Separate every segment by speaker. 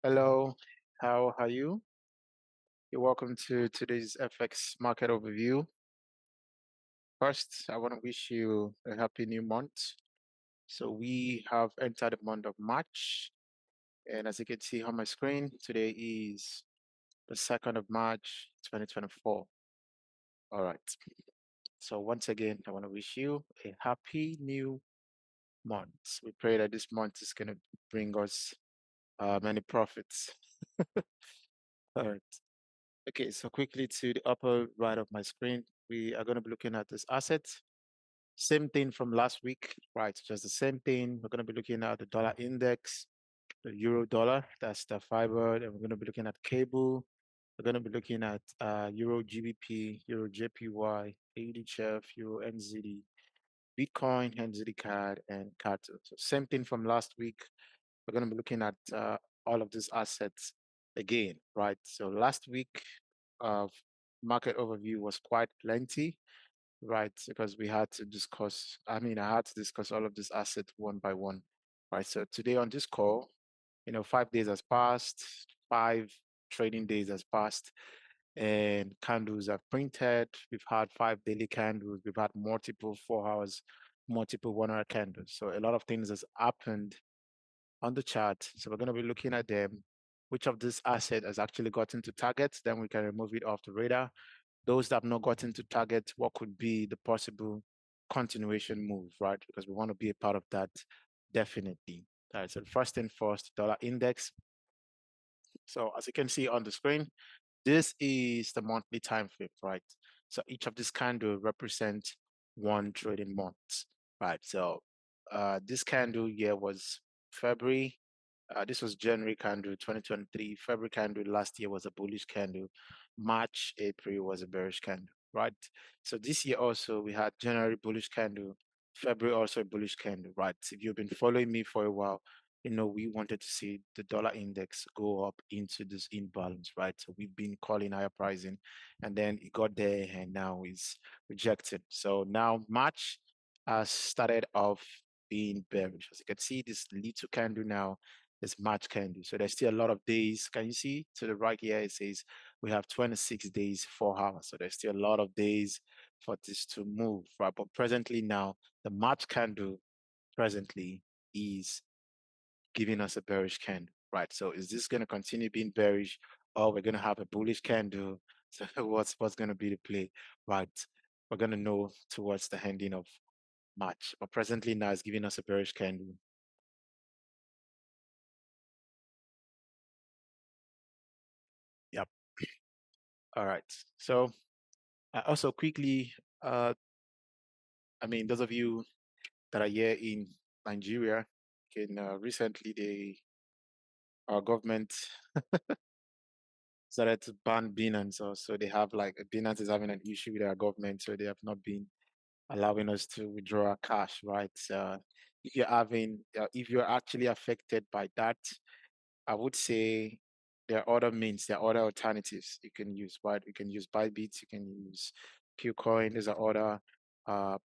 Speaker 1: Hello, how are you? You're welcome to today's FX market overview. First, I want to wish you a happy new month. So we have entered the month of March, and as you can see on my screen, today is the 2nd of March, 2024. All right. So once again, I want to wish you a happy new month. We pray that this month is going to bring us many profits. All right. Okay, so quickly to the upper right of my screen, we are going to be looking at this asset. Same thing from last week, right? Just the same thing. We're going to be looking at the dollar index, the euro dollar, that's the fiber, and we're going to be looking at cable. We're going to be looking at euro GBP, euro JPY, ADHF, euro NZD, Bitcoin, NZD CAD, and CATO. So same thing from last week. We're going to be looking at all of these assets again, right? So last week, market overview was quite lengthy, right? Because we had to discuss, I had to discuss all of these assets one by one, right? So today on this call, 5 days has passed, 5 trading days has passed, and candles have printed. We've had 5 daily candles, we've had multiple 4 hours, multiple 1 hour candles. So a lot of things has happened on the chart. So we're going to be looking at them. Which of this asset has actually gotten to target? Then we can remove it off the radar. Those that have not gotten to target, what could be the possible continuation move, right? Because we want to be a part of that definitely. All right, so first and first, dollar index. So as you can see on the screen, this is the monthly time frame, right? So each of these candle represent one trading month, right? So this candle here was February. This was January candle 2023. February candle last year was a bullish candle. March, April was a bearish candle, right? So this year also we had January bullish candle, February also a bullish candle, right? If you've been following me for a while, we wanted to see the dollar index go up into this imbalance, right? So we've been calling higher pricing, and then it got there, and now is rejected. So now March has started off being bearish. As you can see, this little candle now is March candle. So there's still a lot of days. Can you see to the right here? It says we have 26 days, 4 hours. So there's still a lot of days for this to move, right? But presently now, the March candle presently is giving us a bearish candle, right? So is this going to continue being bearish, or we're going to have a bullish candle? So what's going to be the play, right? We're going to know towards the ending of March, but presently now it's giving us a bearish candle. Yep. All right. So also quickly, those of you that are here in Nigeria, can recently our government started to ban Binance, so they have like Binance is having an issue with our government, so they have not been allowing us to withdraw our cash, right? If you're actually affected by that, I would say there are other means, there are other alternatives you can use, right? You can use Bybit, you can use Qcoin. There's other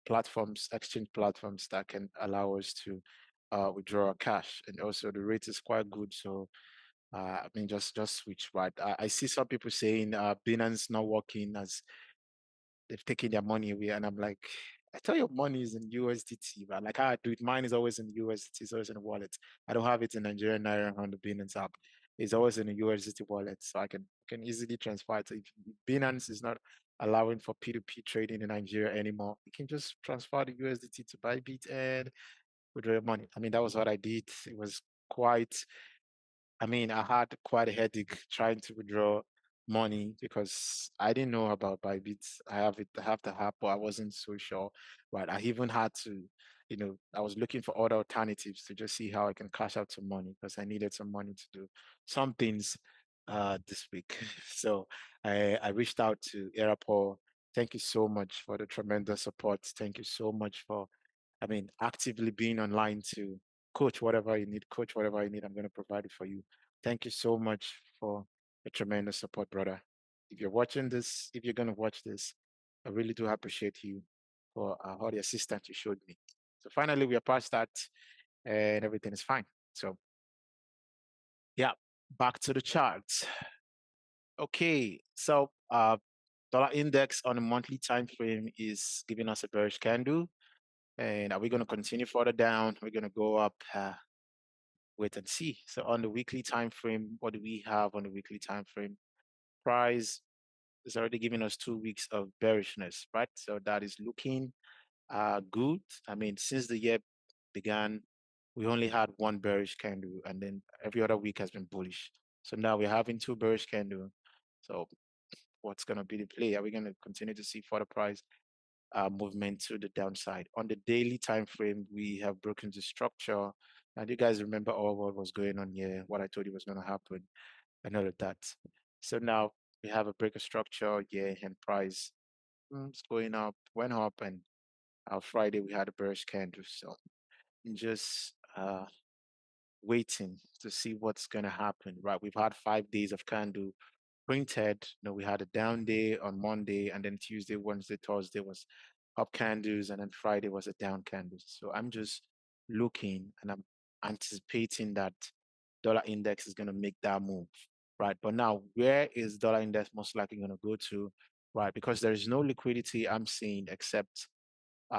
Speaker 1: platforms, exchange platforms that can allow us to withdraw our cash, and also the rate is quite good. So just switch, right? I see some people saying Binance not working as they've taken their money away, and I'm like, I tell your money is in USDT, but like how I do it, mine is always in USDT, it's always in a wallet. I don't have it in Nigerian Naira on the Binance app. It's always in a USDT wallet, so I can easily transfer it. So if Binance is not allowing for P2P trading in Nigeria anymore, you can just transfer the USDT to Bybit and withdraw your money. That was what I did. It was quite I had quite a headache trying to withdraw money because I didn't know about Bybit. I have the app, but I wasn't so sure. Right. I even had to, I was looking for other alternatives to just see how I can cash out some money because I needed some money to do some things this week. So I reached out to Erapow. Thank you so much for the tremendous support. Thank you so much for actively being online to coach whatever you need. I'm going to provide it for you. Thank you so much for the tremendous support, brother. If you're watching this, if you're going to watch this, I really do appreciate you for all the assistance you showed me. So finally, we are past that and everything is fine. So, yeah. back to the charts. Okay, so dollar index on a monthly time frame is giving us a bearish candle. And are we going to continue further down? We're going to go up. Wait and see. So on the weekly time frame, what do we have on the weekly time frame? Price is already giving us 2 weeks of bearishness, right? So that is looking good. I mean, since the year began, we only had one bearish candle, and then every other week has been bullish. So now we're having two bearish candles. So what's going to be the play? Are we going to continue to see further price movement to the downside? On the daily time frame, we have broken the structure. And you guys remember all what was going on here, what I told you was going to happen, and all of that. So now we have a breaker structure, yeah, and price it's going up, went up, and Friday we had a bearish candle. So just waiting to see what's going to happen, right? We've had 5 days of candle printed. We had a down day on Monday, and then Tuesday, Wednesday, Thursday was up candles, and then Friday was a down candle. So I'm just looking and I'm anticipating that dollar index is going to make that move, right? But now, where is dollar index most likely going to go to, right? Because there is no liquidity I'm seeing except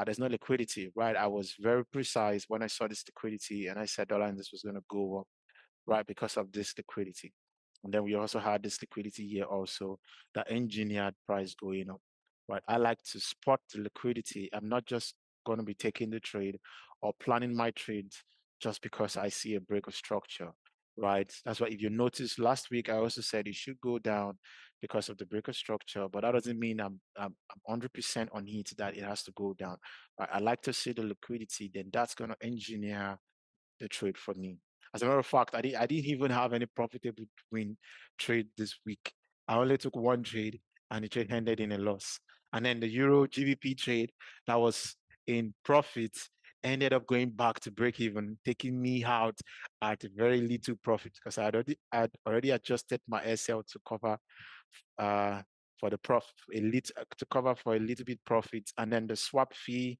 Speaker 1: there's no liquidity, right? I was very precise when I saw this liquidity, and I said dollar index was going to go up, right, because of this liquidity. And then we also had this liquidity here also that engineered price going up, right? I like to spot the liquidity. I'm not just going to be taking the trade or planning my trade just because I see a break of structure, right? That's why if you notice last week, I also said it should go down because of the break of structure, but that doesn't mean I'm 100% on it that it has to go down. Right? I like to see the liquidity, then that's going to engineer the trade for me. As a matter of fact, I didn't even have any profitable win trade this week. I only took one trade and the trade ended in a loss. And then the Euro GBP trade that was in profit ended up going back to break even, taking me out at a very little profit because I'd already adjusted my SL to cover uh for the profit a little to cover for a little bit profit, and then the swap fee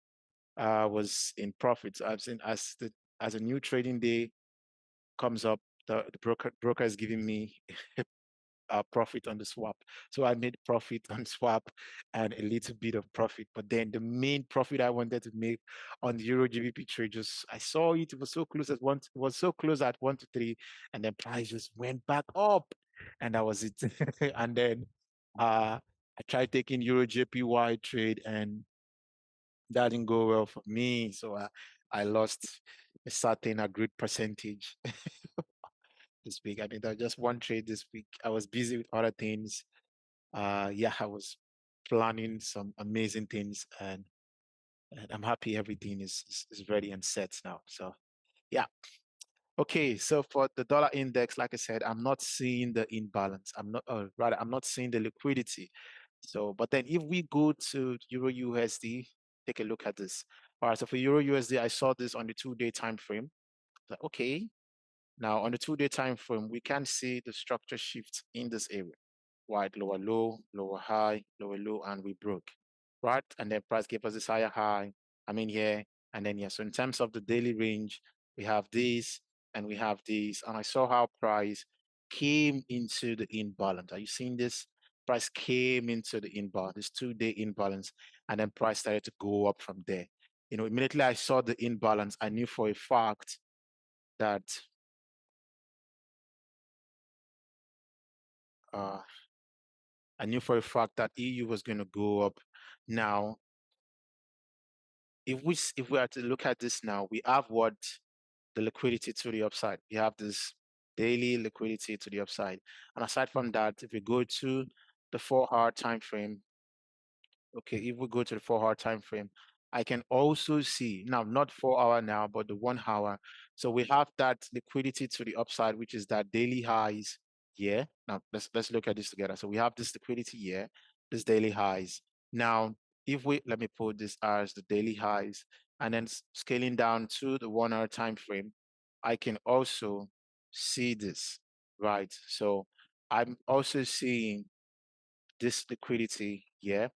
Speaker 1: was in profit. So I've seen as a new trading day comes up, the broker is giving me a profit on the swap. So I made profit on swap and a little bit of profit. But then the main profit I wanted to make on the Euro GBP trade, just I saw it was so close at 1 to 3, and then price just went back up, and that was it. And then I tried taking Euro JPY trade, and that didn't go well for me. So I lost a certain agreed percentage this week. I mean, that was just one trade this week. I was busy with other things. Yeah, I was planning some amazing things, and I'm happy everything is ready and set now. So yeah. Okay, so for the dollar index, like I said, I'm not seeing the imbalance. I'm not seeing the liquidity. So, but then if we go to Euro USD, take a look at this. All right, so for Euro USD, I saw this on the 2-day time frame. Like, okay, now on the 2-day time frame, we can see the structure shift in this area. Right, lower low, lower high, lower low, and we broke. Right, and then price gave us this higher high. I mean here, and then yeah. So in terms of the daily range, we have this and we have this, and I saw how price came into the imbalance. Are you seeing this? Price came into the imbalance, this 2-day imbalance, and then price started to go up from there. Immediately I saw the imbalance, I knew for a fact that uh, EU was going to go up. Now, if we are to look at this now, we have what the liquidity to the upside. We have this daily liquidity to the upside, and aside from that, if we go to the 4-hour time frame, okay, if we go to the 4-hour time frame, I can also see now not 4-hour now, but the 1 hour. So we have that liquidity to the upside, which is that daily highs here. Now let's look at this together. So we have this liquidity here, this daily highs. Now, if we let me put this as the daily highs, and then scaling down to the 1-hour time frame, I can also see this, right? So I'm also seeing this liquidity here.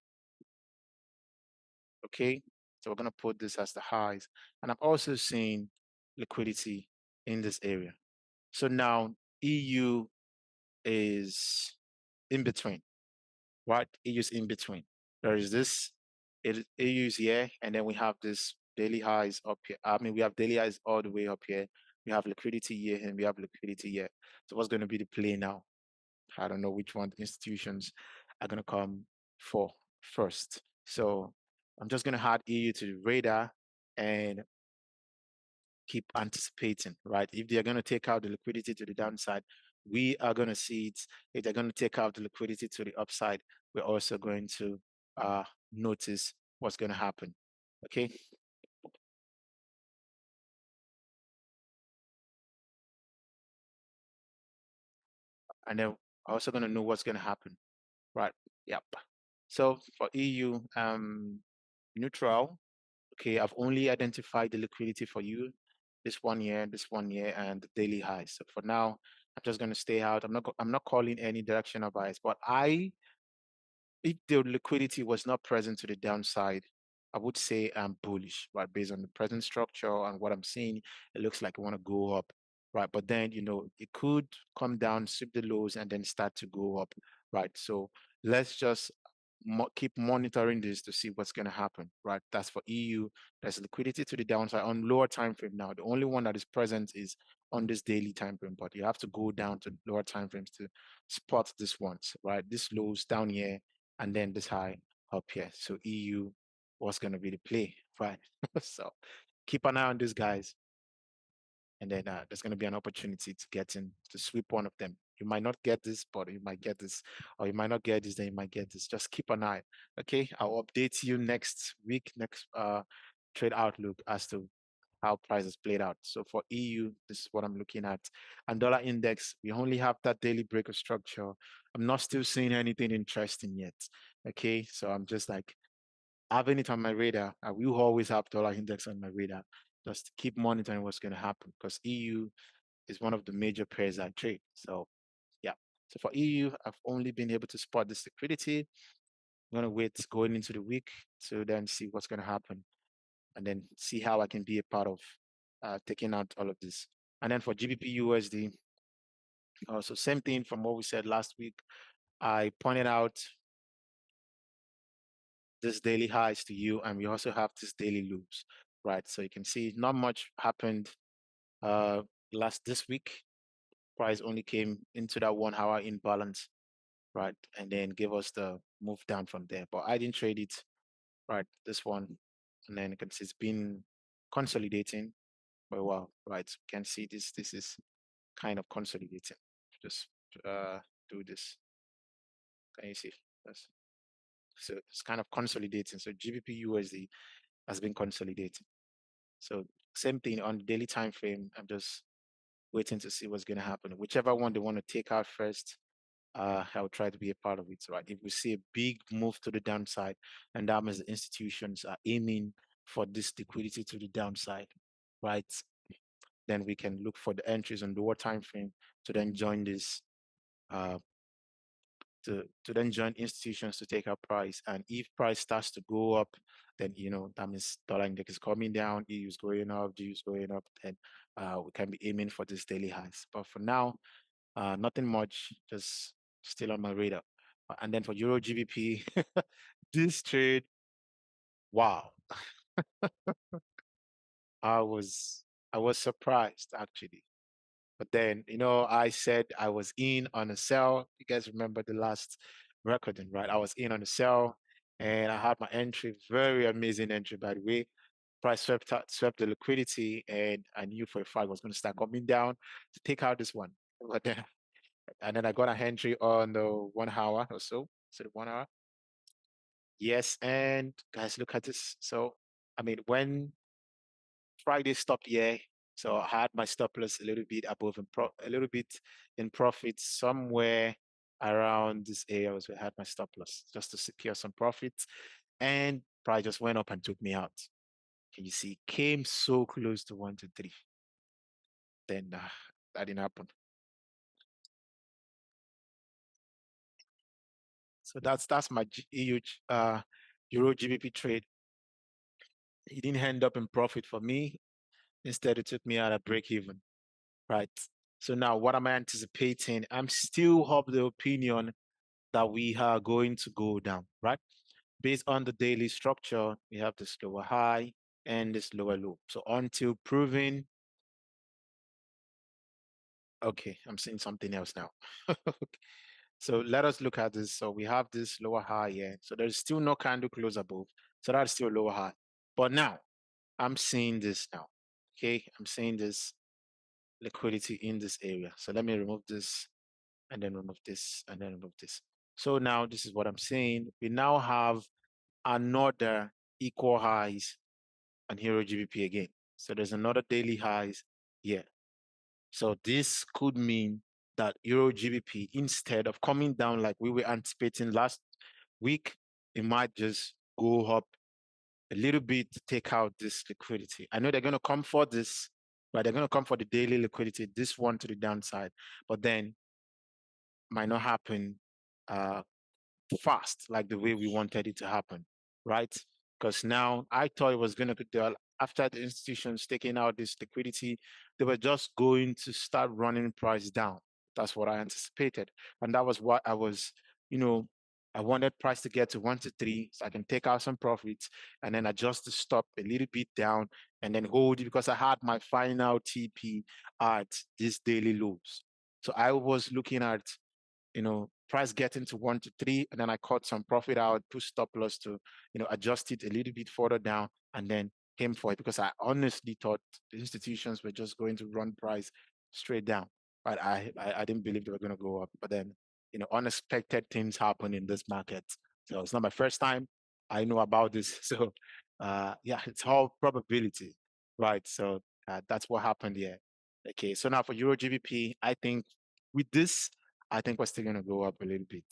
Speaker 1: Okay, so we're going to put this as the highs. And I'm also seeing liquidity in this area. So now EU is in between. Right? EU is in between. There is this, EU is here, and then we have this daily highs up here. I mean, we have daily highs all the way up here. We have liquidity here, and we have liquidity here. So what's going to be the play now? I don't know which one the institutions are going to come for first. So I'm just going to add EU to the radar and keep anticipating, right? If they're going to take out the liquidity to the downside, we are going to see it. If they're going to take out the liquidity to the upside, we're also going to notice what's going to happen. Okay. And then also going to know what's going to happen, right? Yep. So for EU, neutral. Okay, I've only identified the liquidity for you this 1 year, and the daily highs. So for now, I'm just going to stay out. I'm not calling any directional bias, but if the liquidity was not present to the downside, I would say I'm bullish, right? Based on the present structure and what I'm seeing, it looks like I want to go up, right? But then, it could come down, sweep the lows, and then start to go up, right? So let's just keep monitoring this to see what's going to happen, right? That's for EU. There's liquidity to the downside on lower time frame now. The only one that is present is on this daily time frame, but you have to go down to lower time frames to spot this ones, right? This lows down here and then this high up here. So EU was going to be the play, right? So keep an eye on these guys, and then there's going to be an opportunity to get in to sweep one of them. You might not get this, but you might get this, or you might not get this, then you might get this. Just keep an eye. Okay, I'll update you next week, next trade outlook as to how prices played out. So for EU, this is what I'm looking at. And dollar index, we only have that daily breaker structure. I'm not still seeing anything interesting yet. Okay, so I'm just like having it on my radar. I will always have dollar index on my radar. Just keep monitoring what's going to happen because EU is one of the major pairs I trade. So yeah. So for EU, I've only been able to spot this liquidity. I'm gonna wait going into the week to then see what's gonna happen and then see how I can be a part of taking out all of this. And then for GBP USD, also same thing from what we said last week. I pointed out this daily highs to you, and we also have this daily lows, right? So you can see not much happened uh this week. Price only came into that 1 hour imbalance, right? And then give us the move down from there. But I didn't trade it, right? This one. And then you can see it's been consolidating for a while, right? So you can see this is kind of consolidating. Just do this. Can you see? That's, so it's kind of consolidating. So GBP USD has been consolidating. So same thing on the daily time frame. I'm just waiting to see what's going to happen. Whichever one they want to take out first, I'll try to be a part of it, right? If we see a big move to the downside, and that means the institutions are aiming for this liquidity to the downside, right? Then we can look for the entries on lower time frame to then join this, uh, to then join institutions to take up price. And if price starts to go up, then that means dollar index is coming down, EU is going up, G is going up, then we can be aiming for this daily highs. But for now, nothing much, just still on my radar. And then for Euro GBP, this trade, wow, I was I was surprised actually. But then, I said I was in on a sell. You guys remember the last recording, right? I was in on a sell and I had my entry, very amazing entry, by the way. Price swept the liquidity, and I knew for a fact it was going to start coming down to take out this one. But then, and then I got a entry on the 1 hour or so. So the 1 hour. Yes, and guys, look at this. So, I mean, when Friday stopped here. So I had my stop loss a little bit above a little bit in profit somewhere around this area was where I had my stop loss just to secure some profits. And price just went up and took me out. Can you see? Came so close to 1 to 3. Then that didn't happen. So that's my huge Euro GBP trade. It didn't end up in profit for me. Instead, it took me out at break even. Right. So now what am I anticipating? I'm still of the opinion that we are going to go down, right? Based on the daily structure, we have this lower high and this lower low. So until proven, okay, I'm seeing something else now. So let us look at this. So we have this lower high here. So there's still no candle close above. So that's still lower high. But now I'm seeing this now. Okay, I'm seeing this liquidity in this area. So let me remove this and then remove this and then remove this. So now this is what I'm saying. We now have another equal highs on Hero GBP again. So there's another daily highs here. So this could mean that Euro GBP, instead of coming down like we were anticipating last week, it might just go up a little bit to take out this liquidity. I know they're going to come for this, but they're going to come for the daily liquidity, this one to the downside, but then might not happen uh, fast like the way we wanted it to happen, right? Because now I thought it was going to be after the institutions taking out this liquidity, they were just going to start running price down. That's what I anticipated. And that was what I was, you know, I wanted price to get to 1 to 3 so I can take out some profits and then adjust the stop a little bit down and then hold it because I had my final TP at these daily lows. So I was looking at price getting to 1 to 3, and then I caught some profit out, push stop loss to, adjust it a little bit further down, and then aim for it because I honestly thought the institutions were just going to run price straight down. But I didn't believe they were going to go up. But then, unexpected things happen in this market. So it's not my first time I know about this. So, yeah, it's all probability, right? So that's what happened here. Okay, so now for Euro GBP, I think with this, I think we're still going to go up a little bit,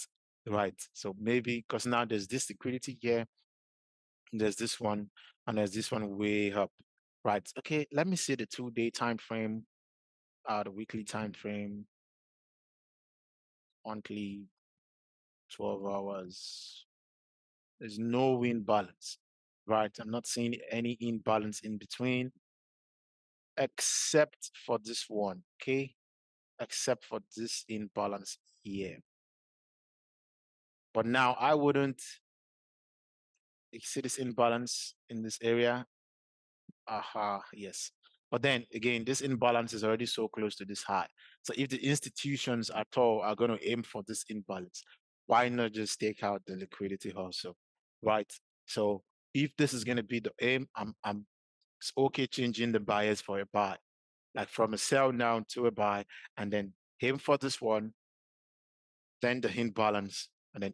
Speaker 1: right? So maybe because now there's this liquidity here, there's this one, and there's this one way up, right? Okay, let me see the 2-day time frame, the weekly time frame, monthly, 12 hours. There's no imbalance, right? I'm not seeing any imbalance in between, except for this one, okay? Except for this imbalance here. But now I wouldn't you see this imbalance in this area. Aha, yes. But then again, this imbalance is already so close to this high. So if the institutions at all are going to aim for this imbalance, why not just take out the liquidity also, right? So if this is going to be the aim, it's okay changing the bias for a buy, like from a sell now to a buy, and then aim for this one, then the imbalance, and then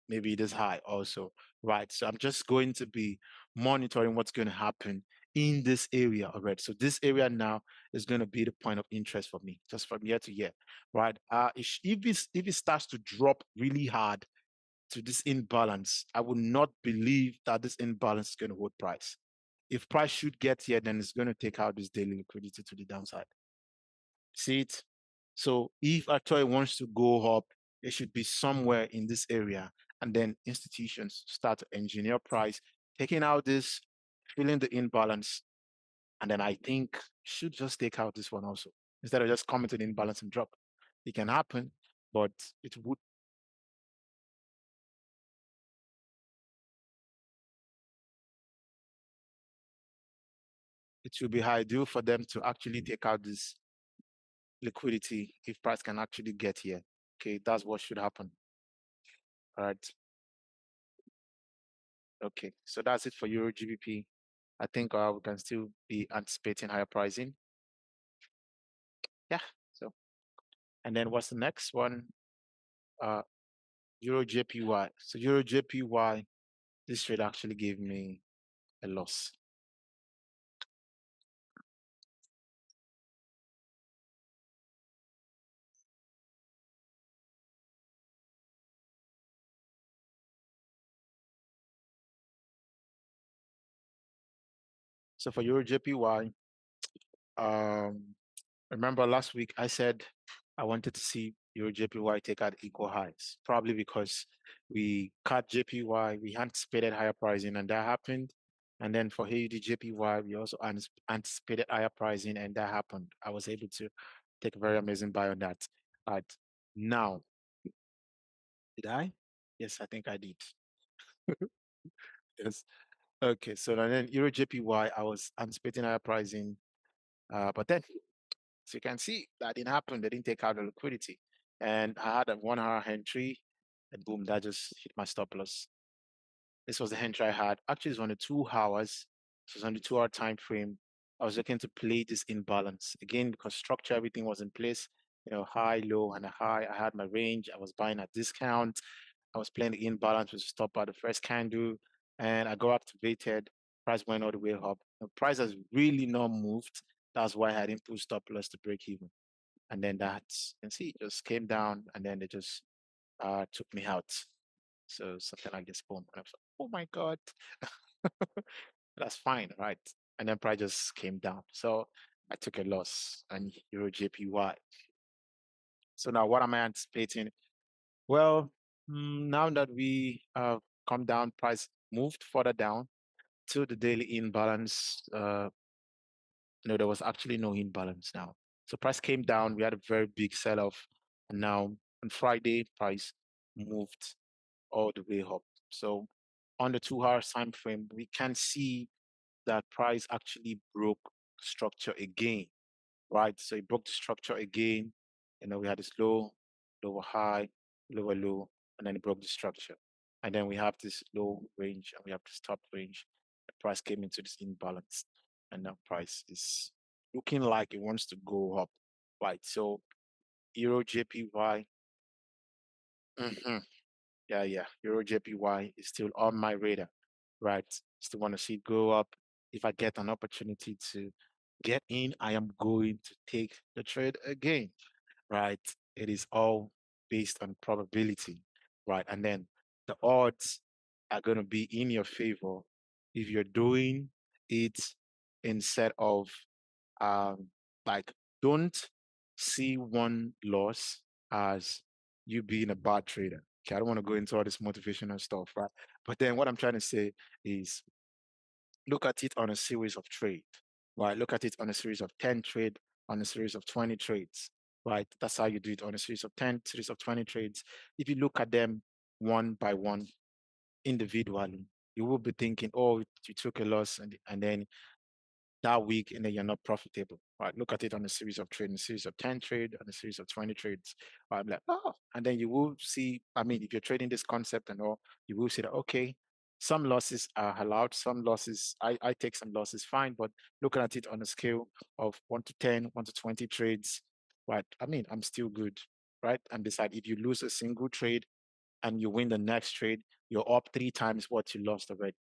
Speaker 1: maybe it is high also, right? So I'm just going to be monitoring what's going to happen in this area already. So this area now is going to be the point of interest for me, just from year to year, right? If it starts to drop really hard to this imbalance, I would not believe that this imbalance is going to hold price. If price should get here, then it's going to take out this daily liquidity to the downside. See it? So if Atoy wants to go up, it should be somewhere in this area. And then institutions start to engineer price, taking out this, filling the imbalance. And then I think should just take out this one also, instead of just coming to the imbalance and drop. It can happen, but it should be ideal for them to actually take out this liquidity if price can actually get here. Okay, that's what should happen. All right. Okay, so that's it for Euro GBP. I think we can still be anticipating higher pricing. Yeah. So, and then what's the next one? Uh, Euro JPY. So Euro JPY, this trade actually gave me a loss. So for Euro JPY, um, remember last week I said I wanted to see Euro JPY take out equal highs, probably because we cut JPY, we anticipated higher pricing, and that happened. And then for AUD JPY, we also anticipated higher pricing, and that happened. I was able to take a very amazing buy on that. All right. Now, did I? Yes, I think I did. Yes. Okay. So then Euro JPY, I was anticipating higher pricing, but then so you can see that didn't happen. They didn't take out the liquidity, and I had a 1 hour entry, and boom, that just hit my stop loss. This was the entry I had. Actually, it's on the 2 hours. So it's on the 2 hour time frame. I was looking to play this imbalance again because structure, everything was in place. High, low, and a high. I had my range. I was buying at discount. I was playing the imbalance with stop at the first candle, and I got activated. Price went all the way up. The price has really not moved. That's why I didn't push stop loss to break even. And then that, you can see, it just came down, and then they just took me out. So something like this, boom. And I was like, oh my God, that's fine, right? And then price just came down. So I took a loss on Euro JPY. So now what am I anticipating? Well, now that we come down, price moved further down to the daily imbalance. There was actually no imbalance now. So price came down. We had a very big sell-off. And now on Friday, price moved all the way up. So on the 2 hour time frame, we can see that price actually broke structure again, right? So it broke the structure again. We had this low, lower high, lower low, and then it broke the structure. And then we have this low range and we have this top range. The price came into this imbalance, and now price is looking like it wants to go up, right? So Euro JPY, mhm, yeah. Euro JPY is still on my radar, right? Still want to see it go up. If I get an opportunity to get in, I am going to take the trade again, right? It is all based on probability, right? And then the odds are going to be in your favor if you're doing it instead of um, like, don't see one loss as you being a bad trader. Okay, I don't want to go into all this motivational stuff, right? But then what I'm trying to say is look at it on a series of trade, right? Look at it on a series of 10 trade, on a series of 20 trades, right? That's how you do it on a series of 10, series of 20 trades. If you look at them one by one individually, you will be thinking, oh, you took a loss and then that week and then you're not profitable. Right. Look at it on a series of trades, a series of 10 trade, on a series of 20 trades. Right? I'm like, oh, and then you will see, I mean, if you're trading this concept and all, you will see that okay, some losses are allowed, some losses, I take some losses, fine, but looking at it on a scale of 1 to 10, 1 to 20 trades, right? I mean, I'm still good, right? And beside, if you lose a single trade, and you win the next trade, you're up 3 times what you lost already.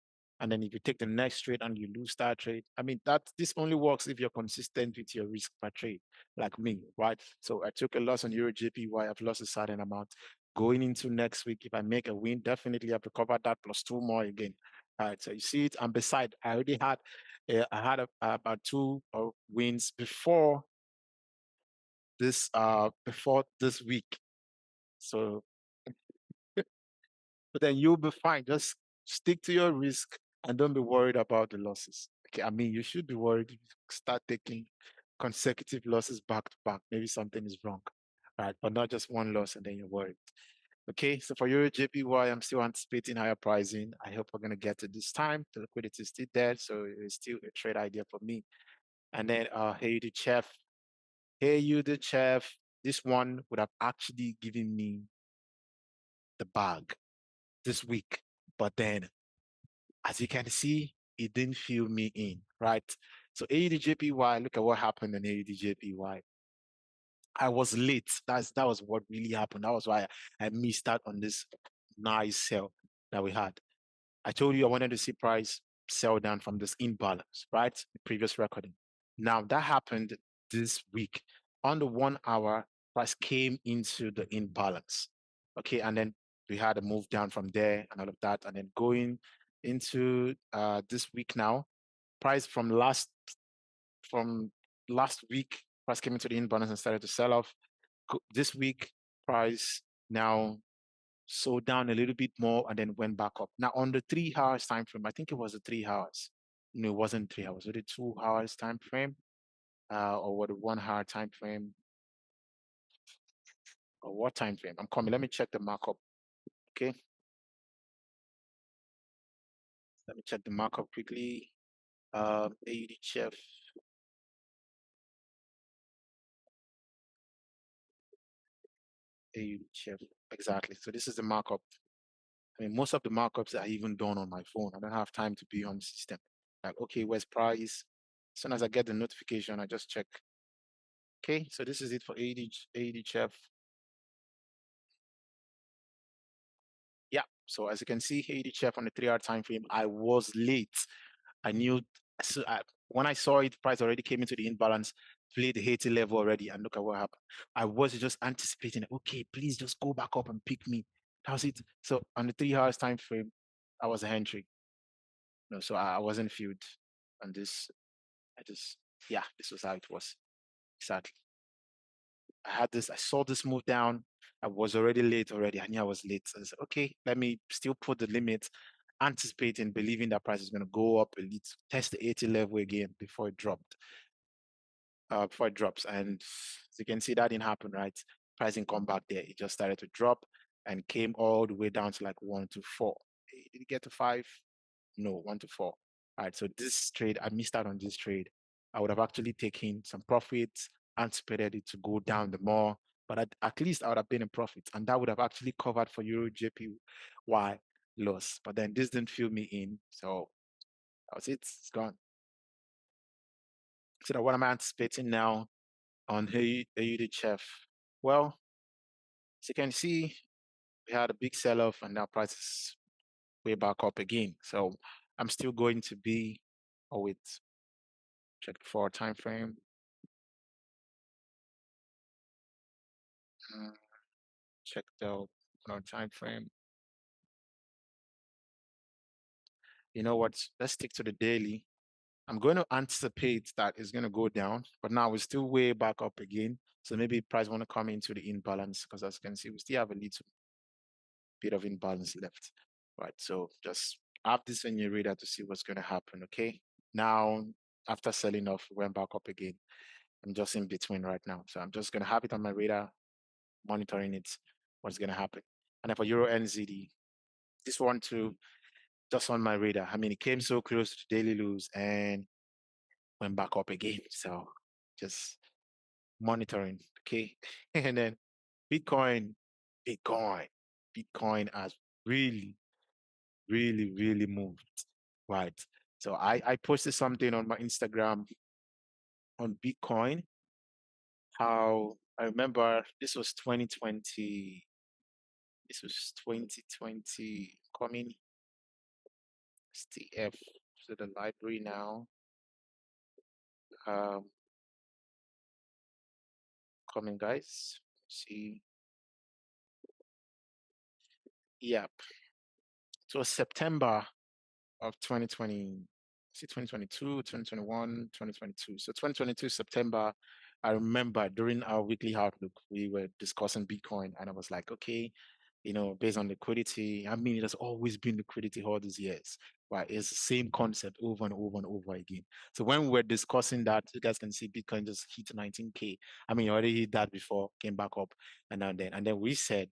Speaker 1: And then if you take the next trade and you lose that trade, I mean that this only works if you're consistent with your risk per trade, like me, right? So I took a loss on Euro JPY, I've lost a certain amount. Going into next week, if I make a win, definitely I've recovered that plus 2 more again. All right, so you see it. And beside, I already had about 2 wins before this week. So but then you'll be fine. Just stick to your risk and don't be worried about the losses. Okay, I mean, you should be worried if you start taking consecutive losses back to back. Maybe something is wrong, right? But not just one loss and then you're worried. Okay, so for Euro JPY, I'm still anticipating higher pricing. I hope we're going to get to this time. The liquidity is still there, so it's still a trade idea for me. And then, hey, you the chef. Hey, you the chef. This one would have actually given me the bag this week. But then as you can see, it didn't fill me in, right? So AUDJPY, look at what happened in AUDJPY. I was late. That was what really happened. That was why I missed out on this nice sell that we had. I told you I wanted to see price sell down from this imbalance, right? The previous recording. Now that happened this week. On the 1 hour, price came into the imbalance. Okay, and then we had a move down from there and all of that. And then going into this week now, price from last week, price came into the imbalance and started to sell off. This week, price now sold down a little bit more and then went back up. Now on the 3 hours time frame, I think it was the 3 hours. No, it wasn't 3 hours. Was it 2 hours time frame? Or what, a 1 hour time frame? Or what time frame? I'm coming. Let me check the markup. Okay. Let me check the markup quickly. AUD chef. AUD chef. Exactly. So this is the markup. I mean, most of the markups are even done on my phone. I don't have time to be on the system. Like, okay, where's price? As soon as I get the notification, I just check. Okay, so this is it for AUD chef. Yeah. So as you can see, AUD chef on the 3 hour time frame, I was late. I knew so when I saw it, price already came into the imbalance, played the 80 level already, and look at what happened. I was just anticipating, okay, please just go back up and pick me. That was it. So on the 3 hours time frame, I was a entry. No, so I wasn't filled on this. I just, yeah, this was how it was. Exactly. I had this, I saw this move down. I was already late already. I knew I was late. So I said, okay, let me still put the limit, anticipating, believing that price is going to go up a little, test the 80 level again before it dropped. Before it drops. And as you can see, that didn't happen, right? Pricing come back there. It just started to drop and came all the way down to like 1 to 4. Did it get to 5? No, 1 to 4. All right. So this trade, I missed out on this trade. I would have actually taken some profits, anticipated it to go down the more, but at least I would have been in profit. And that would have actually covered for Euro JPY loss. But then this didn't fill me in. So that was it. It's gone. So now what am I anticipating now on AUD Chef? Well, as you can see, we had a big sell-off and now prices way back up again. So I'm still going to be, oh wait, check the 4 time frame. Uh, check the 1 time frame. You know what? Let's stick to the daily. I'm going to anticipate that it's going to go down, but now we're still way back up again. So maybe price want to come into the imbalance because as you can see, we still have a little bit of imbalance left. Right. So just have this in your radar to see what's going to happen. Okay. Now, after selling off, went back up again. I'm just in between right now. So I'm just going to have it on my radar, monitoring it, what's going to happen. And then for Euro NZD, this one too, just on my radar. I mean, it came so close to daily lows and went back up again. So just monitoring. Okay. And then Bitcoin, Bitcoin, Bitcoin has really, really, really moved. Right. So I posted something on my Instagram on Bitcoin. How I remember this was 2020. This was 2020 coming STF to the library now. Um, coming guys. See, yep. So September of 2020, see 2022, 2021, 2022. So 2022 September, I remember during our weekly outlook, we were discussing Bitcoin and I was like, okay, based on liquidity, I mean, it has always been liquidity all these years, right? It's the same concept over and over and over again. So when we were discussing that, you guys can see Bitcoin just hit 19K. I mean, you already hit that before, came back up and then we said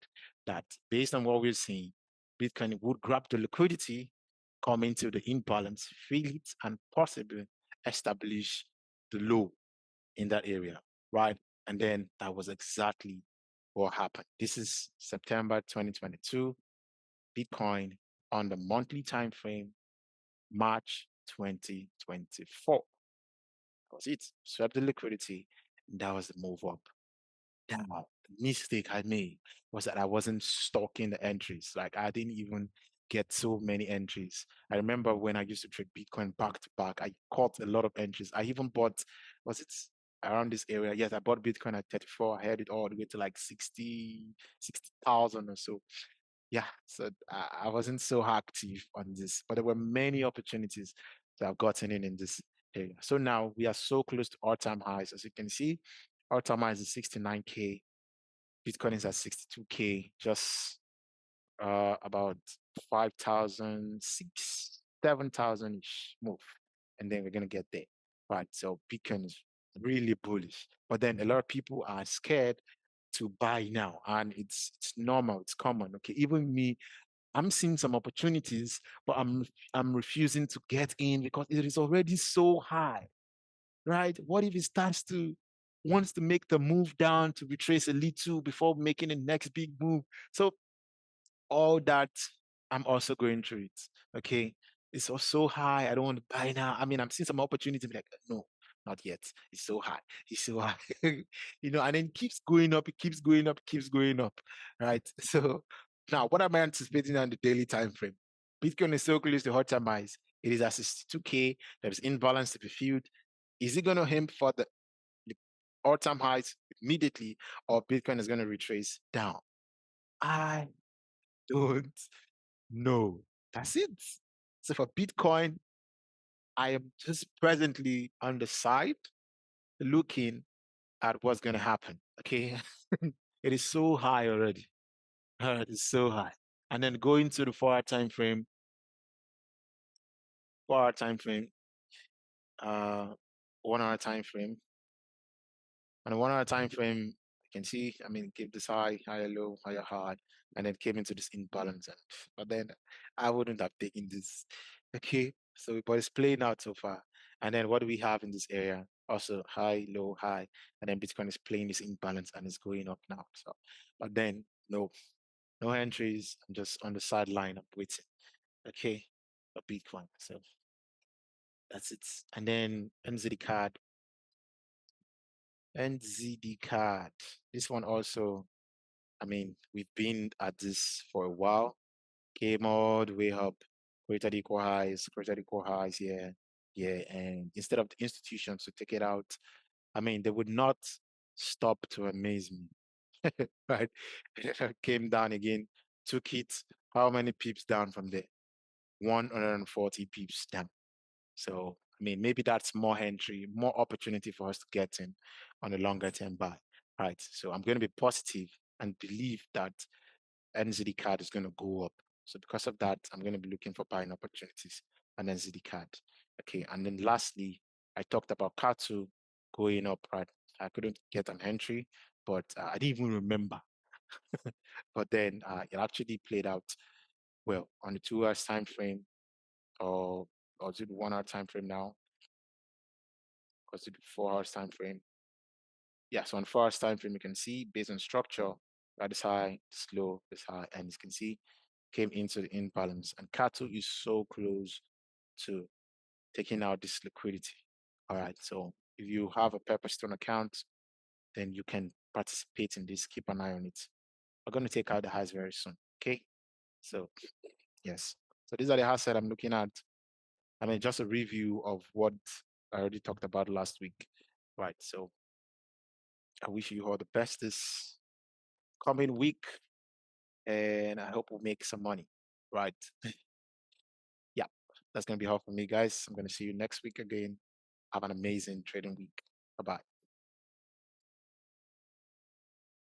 Speaker 1: that based on what we're seeing, Bitcoin would grab the liquidity, come into the imbalance, fill it, and possibly establish the low in that area, right? And then that was exactly what happened. This is September 2022. Bitcoin on the monthly time frame, March 2024. That was it. Swept the liquidity. And that was the move up. Now, the mistake I made was that I wasn't stocking the entries. Like I didn't even get so many entries. I remember when I used to trade Bitcoin back to back, I caught a lot of entries. I even bought, was it around this area? Yes, I bought Bitcoin at 34. I had it all the way to like 60,000 or so. Yeah, so I wasn't so active on this, but there were many opportunities that I've gotten in this area. So now we are so close to all-time highs. As you can see, all-time highs is 69K. Bitcoin is at 62K, just about 5,000, 7,000-ish move. And then we're going to get there. Right. So Bitcoin is really bullish. But then a lot of people are scared to buy now, and it's normal, it's common. Okay, even me, I'm seeing some opportunities, but I'm refusing to get in because it is already so high, right? What if it starts to wants to make the move down to retrace a little before making the next big move? So all that, I'm also going through it. Okay. It's so high. I don't want to buy now. I mean, I'm seeing some opportunity. Like, no, not yet. It's so high. It's so high. And then it keeps going up. It keeps going up. It keeps going up. Right. So now, what am I anticipating on the daily time frame? Bitcoin is so close to all-time highs. It is at 62K. There's imbalance to be filled. Is it going to aim for the all-time highs immediately, or Bitcoin is going to retrace down? I don't know. That's it. So for Bitcoin, I am just presently on the side looking at what's going to happen. Okay. It is so high already. It is so high. And then going to the 4 hour time frame, 4 hour time frame, uh, 1 hour time frame. On a 1 hour time frame, you can see, I mean, give this high, higher low, higher high, and then came into this imbalance. But then I wouldn't have taken this. Okay. So, but it's playing out so far. And then what do we have in this area? Also high, low, high. And then Bitcoin is playing this imbalance and it's going up now. So, but then no entries. I'm just on the sideline. I'm waiting. Okay. For Bitcoin. So that's it. And then NZD card. NZD card. This one also, I mean, we've been at this for a while, came all the way up, created equal highs, yeah, yeah. And instead of the institutions to take it out, I mean, they would not stop to amaze me, right? Came down again, took it, how many pips down from there? 140 pips down. So, I mean, maybe that's more entry, more opportunity for us to get in on a longer term buy, right? So I'm going to be positive and believe that NZD card is going to go up. So because of that, I'm going to be looking for buying opportunities on NZD card. Okay. And then lastly, I talked about Katu going up, right? I couldn't get an entry, but I didn't even remember. But then it actually played out well on the 2 hours time frame, or is it 1 hour time frame now? Or is it 4 hours time frame? Yeah, so on 4 hours time frame, you can see based on structure, that is high, this low, this high, and you can see came into the imbalance. And Kato is so close to taking out this liquidity. All right, so if you have a Pepperstone account, then you can participate in this. Keep an eye on it. We're going to take out the highs very soon. Okay, so yes, so these are the highs that I'm looking at. I mean, just a review of what I already talked about last week. Right, so I wish you all the best this coming week, and I hope we'll make some money. Right. Yeah, that's going to be all for me, guys. I'm going to see you next week again. Have an amazing trading week. Bye bye.